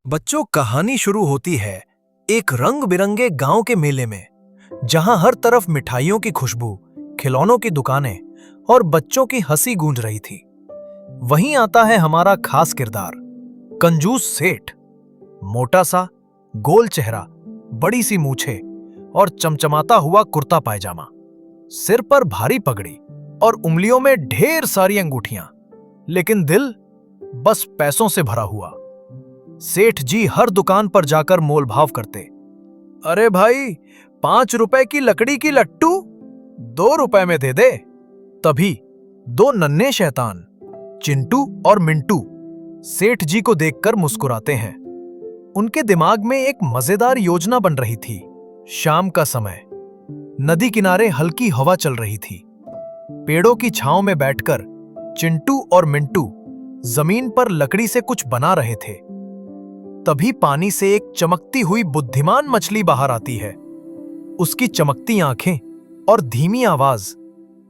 बच्चों, कहानी शुरू होती है एक रंग बिरंगे गांव के मेले में, जहां हर तरफ मिठाइयों की खुशबू, खिलौनों की दुकानें और बच्चों की हंसी गूंज रही थी। वहीं आता है हमारा खास किरदार, कंजूस सेठ। मोटा सा, गोल चेहरा, बड़ी सी मूछें और चमचमाता हुआ कुर्ता पायजामा, सिर पर भारी पगड़ी और उंगलियों में ढेर सारी अंगूठियां, लेकिन दिल बस पैसों से भरा हुआ। सेठ जी हर दुकान पर जाकर मोल भाव करते। अरे भाई, 5 रुपए की लकड़ी की लट्टू 2 रुपए में दे दे। तभी दो नन्हे शैतान, चिंटू और मिंटू, सेठ जी को देखकर मुस्कुराते हैं। उनके दिमाग में एक मजेदार योजना बन रही थी। शाम का समय, नदी किनारे हल्की हवा चल रही थी। पेड़ों की छांव में बैठकर चिंटू और मिंटू जमीन पर लकड़ी से कुछ बना रहे थे। तभी पानी से एक चमकती हुई बुद्धिमान मछली बाहर आती है। उसकी चमकती आंखें और धीमी आवाज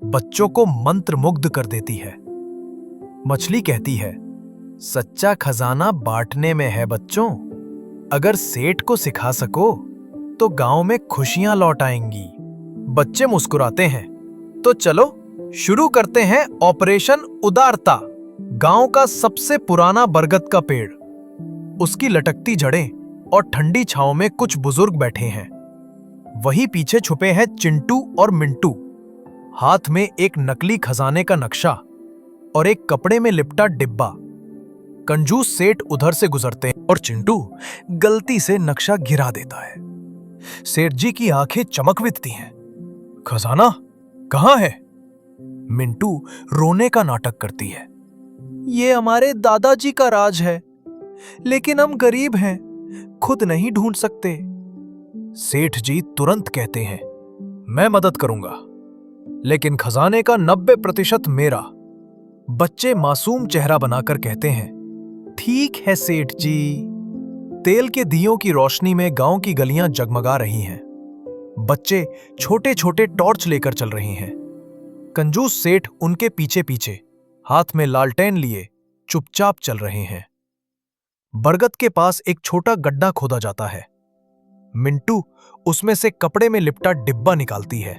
बच्चों को मंत्रमुग्ध कर देती है। मछली कहती है, सच्चा खजाना बांटने में है बच्चों। अगर सेठ को सिखा सको तो गांव में खुशियां लौट आएंगी। बच्चे मुस्कुराते हैं। तो चलो शुरू करते हैं ऑपरेशन उदारता। गांव का सबसे पुराना बरगद का पेड़, उसकी लटकती जड़ें और ठंडी छांव में कुछ बुजुर्ग बैठे हैं। वहीं पीछे छुपे हैं चिंटू और मिंटू, हाथ में एक नकली खजाने का नक्शा और एक कपड़े में लिपटा डिब्बा। कंजूस सेठ उधर से गुजरते हैं और चिंटू गलती से नक्शा गिरा देता है। सेठ जी की आंखें चमक उठती हैं। खजाना कहां है? मिंटू रोने का नाटक करती है। ये हमारे दादाजी का राज है, लेकिन हम गरीब हैं, खुद नहीं ढूंढ सकते। सेठ जी तुरंत कहते हैं, मैं मदद करूंगा, लेकिन खजाने का 90% मेरा। बच्चे मासूम चेहरा बनाकर कहते हैं, ठीक है सेठ जी। तेल के दियों की रोशनी में गांव की गलियां जगमगा रही हैं। बच्चे छोटे छोटे टॉर्च लेकर चल रहे हैं। कंजूस सेठ उनके पीछे पीछे हाथ में लालटेन लिए चुपचाप चल रहे हैं। बरगद के पास एक छोटा गड्ढा खोदा जाता है। मिंटू उसमें से कपड़े में लिपटा डिब्बा निकालती है।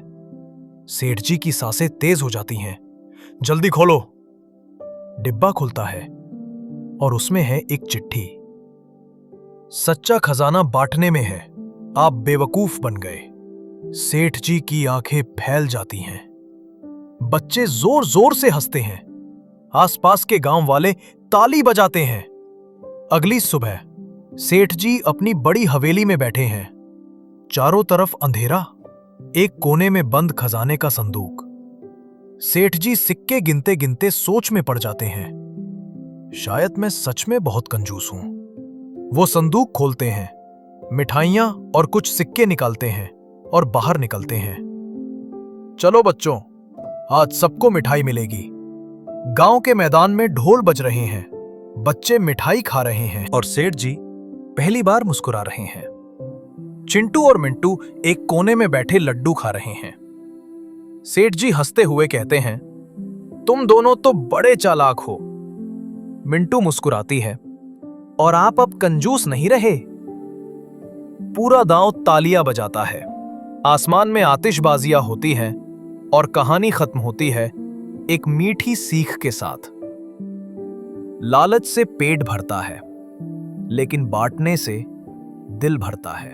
सेठ जी की सांसें तेज हो जाती हैं। जल्दी खोलो। डिब्बा खुलता है और उसमें है एक चिट्ठी। सच्चा खजाना बांटने में है, आप बेवकूफ बन गए। सेठ जी की आंखें फैल जाती हैं। बच्चे जोर जोर से हंसते हैं। आसपास के गांव वाले ताली बजाते हैं। अगली सुबह सेठ जी अपनी बड़ी हवेली में बैठे हैं। चारों तरफ अंधेरा, एक कोने में बंद खजाने का संदूक। सेठ जी सिक्के गिनते गिनते सोच में पड़ जाते हैं। शायद मैं सच में बहुत कंजूस हूं। वो संदूक खोलते हैं, मिठाइयां और कुछ सिक्के निकालते हैं और बाहर निकलते हैं। चलो बच्चों, आज सबको मिठाई मिलेगी। गांव के मैदान में ढोल बज रहे हैं। बच्चे मिठाई खा रहे हैं और सेठ जी पहली बार मुस्कुरा रहे हैं। चिंटू और मिंटू एक कोने में बैठे लड्डू खा रहे हैं। सेठ जी हंसते हुए कहते हैं, तुम दोनों तो बड़े चालाक हो। मिंटू मुस्कुराती है, और आप अब कंजूस नहीं रहे। पूरा गांव तालियां बजाता है। आसमान में आतिशबाजियां होती हैं और कहानी खत्म होती है एक मीठी सीख के साथ। लालच से पेट भरता है, लेकिन बांटने से दिल भरता है।